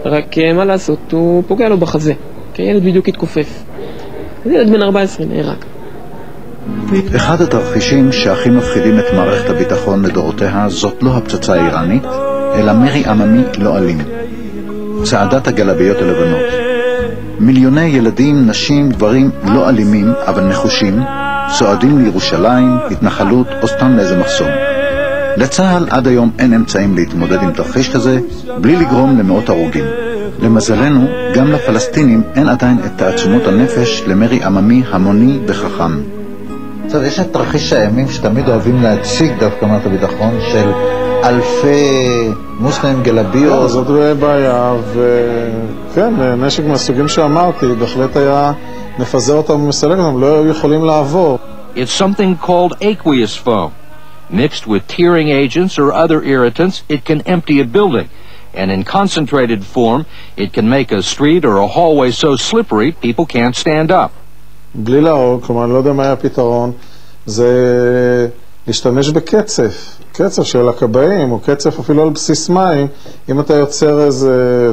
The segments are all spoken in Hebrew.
רק מה לעשות, הוא פוגע לו בחזה, כי הילד בדיוק התכופף. אז ילד בן 14 נהרג. אחד התרחישים שהכי מפחידים את מערכת הביטחון לדורותיה זאת לא הפצצה האיראנית, אלא מרי עממי לא אלים. צעדת הגלביות הלבנות. מיליוני ילדים, נשים, גברים לא אלימים אבל נחושים, צועדים לירושלים, התנחלות או סתם לאיזה מחסום. לצה"ל עד היום אין אמצעים להתמודד עם תרחיש כזה בלי לגרום למאות הרוגים. למזלנו, גם לפלסטינים אין עדיין את תעצומות הנפש למרי עממי המוני וחכם. טוב, יש את תרחיש הימים שתמיד אוהבים להציג דווקא מערכת הביטחון של אלפי מוסלמים גלביות. זאת בעיה, וכן, נשק מהסוגים שאמרתי, בהחלט היה מפזר אותם ומסלק אותם, לא היו יכולים לעבור. It's something called aqueous foam. Mixed with tearing agents or other irritants, it can empty a building. And in concentrated form, it can make a street or a hallway so slippery people can't stand up. בלי להרוג, כלומר, אני לא יודע מה היה הפתרון, זה להשתמש בקצף, קצף של הכבאים, או קצף אפילו על בסיס מים. אם אתה יוצר איזה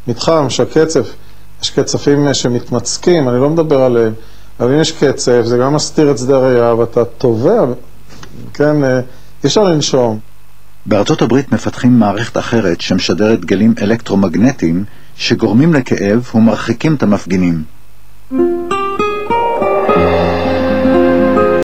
מתחם שהקצף, יש קצפים שמתמצקים, אני לא מדבר עליהם, אבל אם יש קצף, זה גם מסתיר את שדה הראייה, ואתה טובע, כן, אי אפשר לנשום. בארצות הברית מפתחים מערכת אחרת שמשדרת גלים אלקטרומגנטיים שגורמים לכאב ומרחיקים את המפגינים.